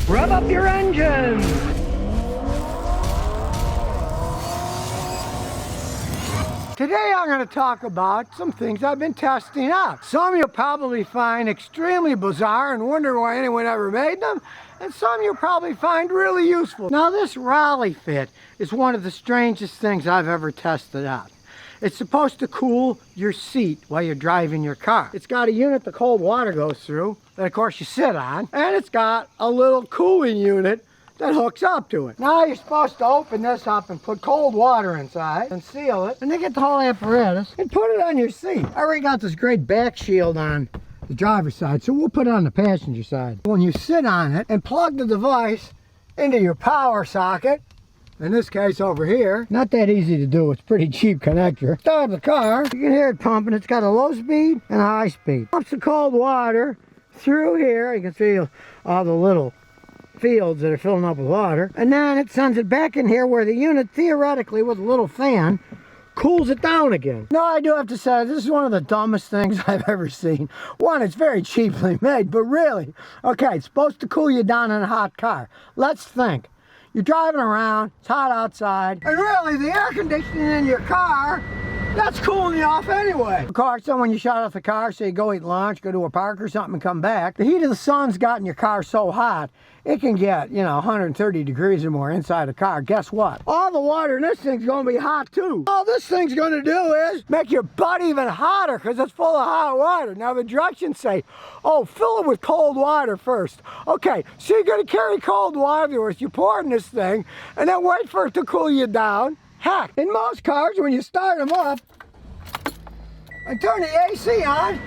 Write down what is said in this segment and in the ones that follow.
Rev up your engine! Today I'm going to talk about some things I've been testing out. Some you'll probably find extremely bizarre and wonder why anyone ever made them, and some you'll probably find really useful. Now this Raleigh fit is one of the strangest things I've ever tested out. It's supposed to cool your seat while you're driving your car. It's got a unit the cold water goes through, that of course you sit on, and it's got a little cooling unit that hooks up to it. Now you're supposed to open this up and put cold water inside and seal it, and then get the whole apparatus and put it on your seat. I already got this great back shield on the driver's side, so we'll put it on the passenger side. When you sit on it and plug the device into your power socket, in this case over here, not that easy to do, it's a pretty cheap connector. Start the car, you can hear it pumping. It's got a low speed and a high speed. Pumps the cold water through here. You can see all the little fields that are filling up with water, and then it sends it back in here where the unit theoretically with a little fan cools it down again. Now I do have to say, this is one of the dumbest things I've ever seen. One, it's very cheaply made, but really, okay, it's supposed to cool you down in a hot car. Let's think. You're driving around, it's hot outside, and really the air conditioning in your car, that's cooling you off anyway. Of course, then when you shut off the car, say you go eat lunch, go to a park or something and come back, the heat of the sun's gotten your car so hot, it can get, 130 degrees or more inside the car. Guess what? All the water in this thing's gonna be hot too. All this thing's gonna do is make your butt even hotter because it's full of hot water. Now the directions say, oh, fill it with cold water first. Okay, so you're gonna carry cold water with you, pour in this thing, and then wait for it to cool you down. Heck, in most cars, when you start them up and turn the AC on,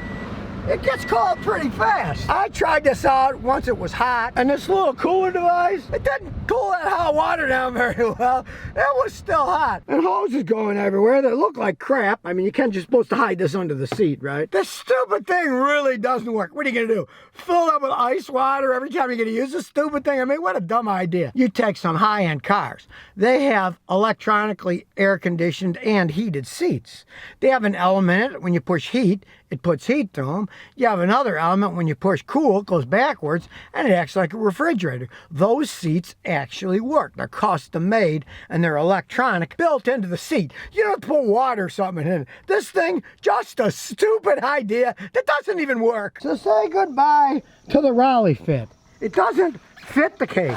it gets cold pretty fast. I tried this out once it was hot, and this little cooler device, it didn't cool that hot water down very well. It was still hot. And hoses going everywhere that look like crap. I mean, you can't just supposed to hide this under the seat, right? This stupid thing really doesn't work. What are you gonna do? Fill it up with ice water every time you're gonna use this stupid thing? I mean, what a dumb idea. You take some high-end cars. They have electronically air-conditioned and heated seats. They have an element in it. When you push heat, it puts heat to them. You have another element when you push cool, it goes backwards, and it acts like a refrigerator. Those seats actually work. They're custom made, and they're electronic, built into the seat. You don't have to put water or something in it. This thing, just a stupid idea that doesn't even work. So say goodbye to the Raleigh fit. It doesn't fit the case.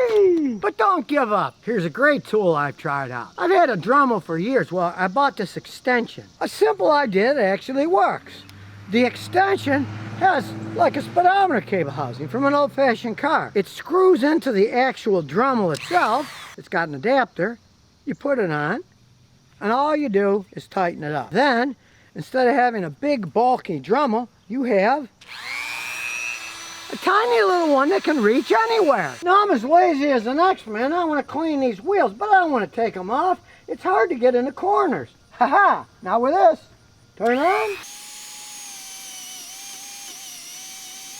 Whee! But don't give up. Here's a great tool I've tried out. I've had a Dremel for years. Well, I bought this extension. A simple idea that actually works. The extension has like a speedometer cable housing from an old-fashioned car. It screws into the actual Dremel itself. It's got an adapter. You put it on, and all you do is tighten it up. Then, instead of having a big, bulky Dremel, you have a tiny little one that can reach anywhere. Now I'm as lazy as the next man. I want to clean these wheels, but I don't want to take them off. It's hard to get in the corners. Ha-ha! Now with this, turn on.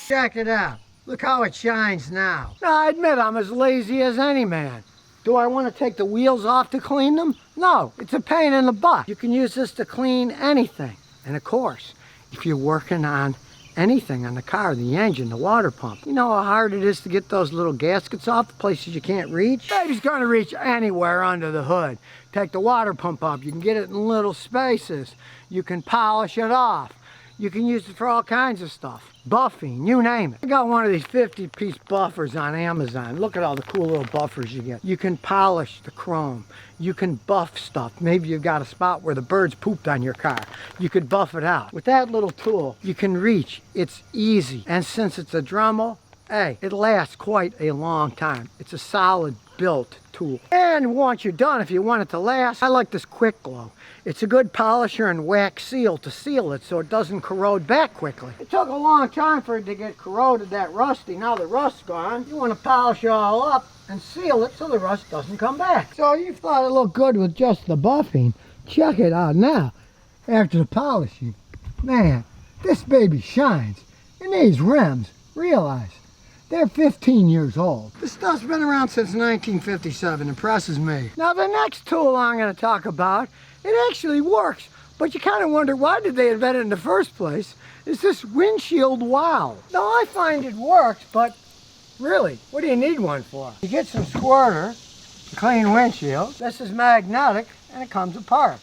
Check it out. Look how it shines now. Now I admit I'm as lazy as any man. Do I want to take the wheels off to clean them? No, it's a pain in the butt. You can use this to clean anything. And of course, if you're working on anything on the car, the engine, the water pump. You know how hard it is to get those little gaskets off, the places you can't reach? Baby's gonna reach anywhere under the hood. Take the water pump up, you can get it in little spaces. You can polish it off. You can use it for all kinds of stuff. Buffing, you name it. I got one of these 50-piece buffers on Amazon. Look at all the cool little buffers you get. You can polish the chrome. You can buff stuff. Maybe you've got a spot where the birds pooped on your car. You could buff it out. With that little tool, you can reach. It's easy. And since it's a Dremel, hey, it lasts quite a long time. It's a solid built tool. And once you're done, if you want it to last, I like this Quick Glow. It's a good polisher and wax seal to seal it so it doesn't corrode back quickly. It took a long time for it to get corroded that rusty. Now the rust's gone. You want to polish it all up and seal it so the rust doesn't come back. So you thought it looked good with just the buffing. Check it out now. After the polishing, man, this baby shines. And these rims, realize, they're 15 years old. This stuff's been around since 1957. Impresses me. Now the next tool I'm going to talk about, it actually works, but you kind of wonder why did they invent it in the first place, is this windshield wow. Now I find it works, but Really, what do you need one for? You get some squirter to clean windshield. This is magnetic and it comes apart.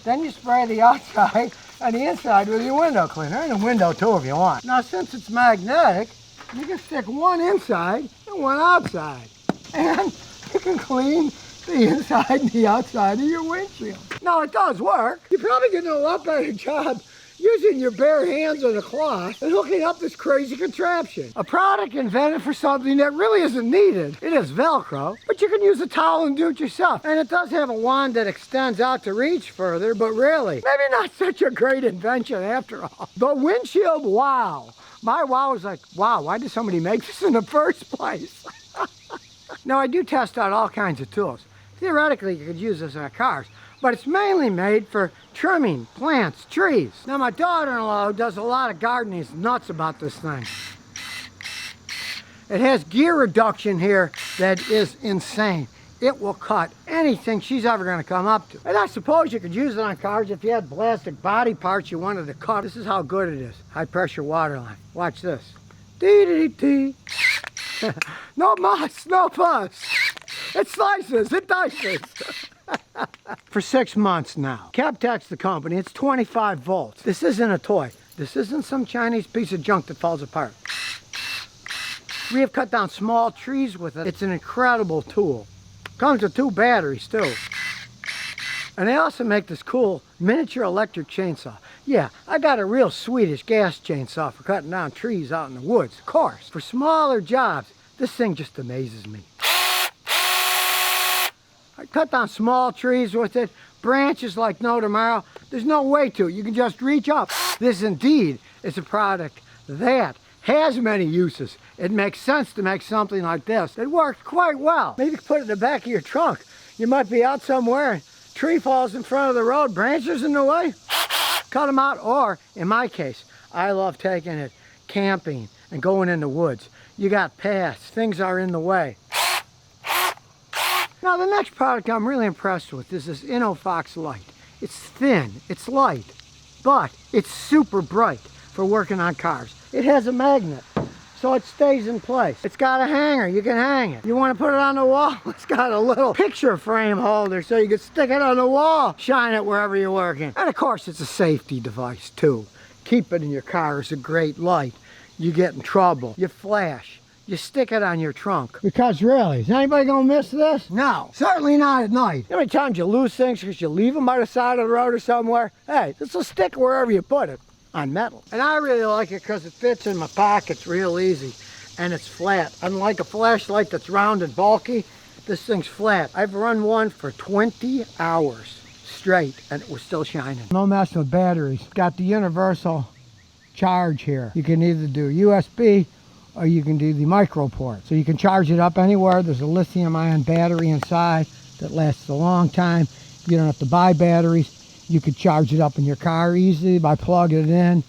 Then you spray the outside and the inside with your window cleaner, and the window too if you want. Now since it's magnetic, you can stick one inside and one outside. And you can clean the inside and the outside of your windshield. Now it does work. You're probably gonna do a lot better job using your bare hands on a cloth and hooking up this crazy contraption. A product invented for something that really isn't needed. It is Velcro, but you can use a towel and do it yourself. And it does have a wand that extends out to reach further, but really, maybe not such a great invention after all. The windshield wow. My wow was like, wow, why did somebody make this in the first place? Now I do test out all kinds of tools. Theoretically, you could use this on cars, but it's mainly made for trimming plants, trees. Now my daughter-in-law, who does a lot of gardening, is nuts about this thing. It has gear reduction here that is insane. It will cut anything she's ever going to come up to. And I suppose you could use it on cars if you had plastic body parts you wanted to cut. This is how good it is. High pressure water line. Watch this. Dee-dee-dee-dee. No muss, no fuss. It slices, it dices. For 6 months now. Cabtech's the company. It's 25 volts. This isn't a toy. This isn't some Chinese piece of junk that falls apart. We have cut down small trees with it. It's an incredible tool. Comes with 2 batteries too. And they also make this cool miniature electric chainsaw. Yeah, I got a real Swedish gas chainsaw for cutting down trees out in the woods, of course. For smaller jobs, this thing just amazes me. I cut down small trees with it, branches like no tomorrow. There's no way to. You can just reach up. This indeed is a product that has many uses. It makes sense to make something like this. It works quite well. Maybe you can put it in the back of your trunk. You might be out somewhere and a tree falls in front of the road, branches in the way, cut them out. Or in my case, I love taking it camping and going in the woods. You got paths, things are in the way. Now the next product I'm really impressed with is this InnoFox light. It's thin, it's light, but it's super bright for working on cars. It has a magnet, so it stays in place. It's got a hanger, you can hang it. You want to put it on the wall? It's got a little picture frame holder so you can stick it on the wall, shine it wherever you're working. And of course it's a safety device too. Keep it in your car, it's a great light. You get in trouble, you flash. You stick it on your trunk. Because really, is anybody gonna miss this? No, certainly not at night. How many times you lose things because you leave them by the side of the road or somewhere? Hey, this will stick wherever you put it, on metal. And I really like it because it fits in my pockets real easy. And it's flat. Unlike a flashlight that's round and bulky, this thing's flat. I've run one for 20 hours straight and it was still shining. No messing with batteries. Got the universal charge here. You can either do USB or you can do the micro port. So you can charge it up anywhere. There's a lithium-ion battery inside that lasts a long time. You don't have to buy batteries. You could charge it up in your car easily by plugging it in,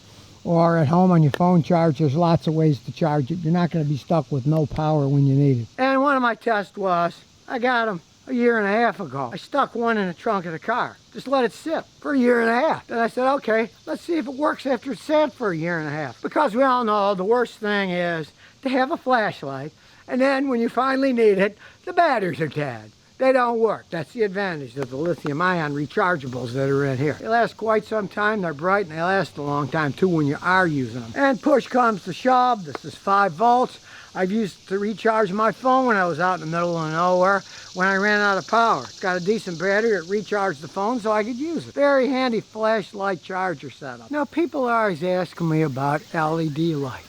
or at home on your phone charge. There's lots of ways to charge it. You're not going to be stuck with no power when you need it. And one of my tests was, I got them a year and a half ago. I stuck one in the trunk of the car. Just let it sit for a year and a half. Then I said, okay, let's see if it works after it's sat for a year and a half. Because we all know the worst thing is to have a flashlight, and then when you finally need it, the batteries are dead. They don't work. That's the advantage of the lithium-ion rechargeables that are in here. They last quite some time, they're bright, and they last a long time too when you are using them. And push comes to shove. This is 5 volts. I've used it to recharge my phone when I was out in the middle of nowhere when I ran out of power. It's got a decent battery. It recharged the phone so I could use it. Very handy flashlight charger setup. Now people are always asking me about LED lights.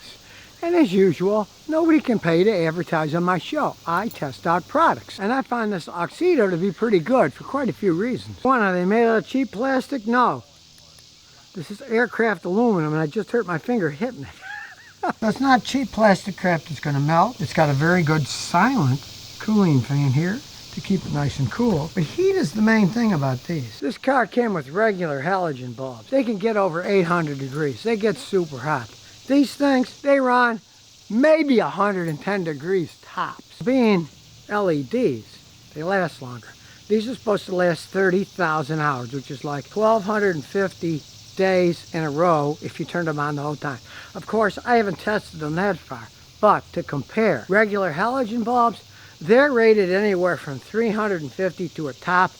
And as usual, nobody can pay to advertise on my show. I test out products. And I find this Oxedo to be pretty good for quite a few reasons. One, are they made out of cheap plastic? No. This is aircraft aluminum and I just hurt my finger hitting it. That's not cheap plastic crap that's going to melt. It's got a very good silent cooling fan here to keep it nice and cool. But heat is the main thing about these. This car came with regular halogen bulbs. They can get over 800 degrees. They get super hot. These things, they run maybe 110 degrees tops. Being LEDs, they last longer. These are supposed to last 30,000 hours, which is like 1,250 days in a row if you turned them on the whole time. Of course, I haven't tested them that far, But to compare, regular halogen bulbs, they're rated anywhere from 350 to a top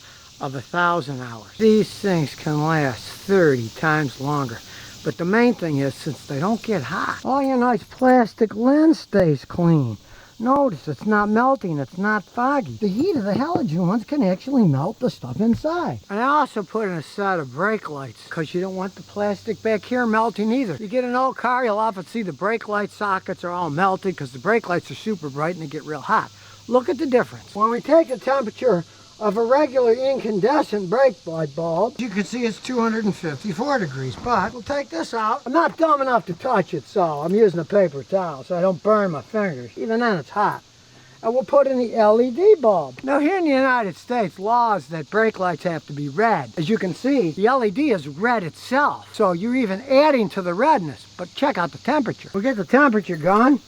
of 1,000 hours. These things can last 30 times longer. But the main thing is, since they don't get hot, all your nice plastic lens stays clean. Notice it's not melting, it's not foggy. The heat of the halogen ones can actually melt the stuff inside. And I also put in a set of brake lights because you don't want the plastic back here melting either. You get an old car, you'll often see the brake light sockets are all melted because the brake lights are super bright and they get real hot. Look at the difference. When we take the temperature of a regular incandescent brake light bulb, you can see it's 254 degrees, but we'll take this out. I'm not dumb enough to touch it, so I'm using a paper towel so I don't burn my fingers. Even then it's hot. And we'll put in the LED bulb. Now here in the United States, laws that brake lights have to be red. As you can see, the LED is red itself, so you're even adding to the redness. But check out the temperature. We'll get the temperature going.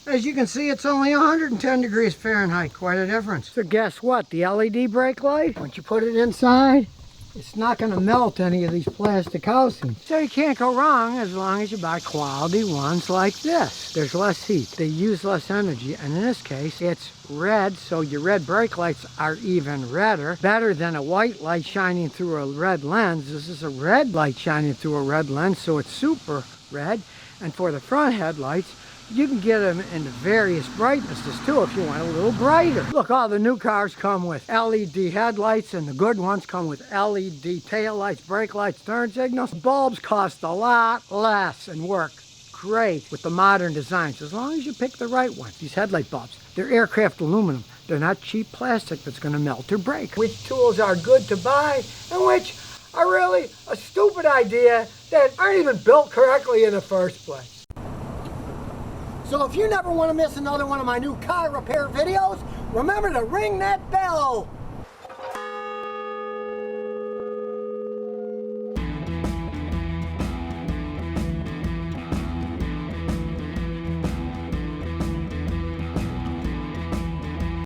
As you can see, it's only 110 degrees Fahrenheit, quite a difference. So guess what, the LED brake light, once you put it inside, it's not going to melt any of these plastic housings. So you can't go wrong as long as you buy quality ones like this. There's less heat, they use less energy, and in this case, it's red, so your red brake lights are even redder. Better than a white light shining through a red lens. This is a red light shining through a red lens, so it's super red. And for the front headlights, you can get them in various brightnesses too if you want a little brighter. Look, all the new cars come with LED headlights and the good ones come with LED tail lights, brake lights, turn signals. Bulbs cost a lot less and work great with the modern designs as long as you pick the right ones. These headlight bulbs, they're aircraft aluminum. They're not cheap plastic that's going to melt or break. Which tools are good to buy and which are really a stupid idea that aren't even built correctly in the first place. So if you never want to miss another one of my new car repair videos, remember to ring that bell.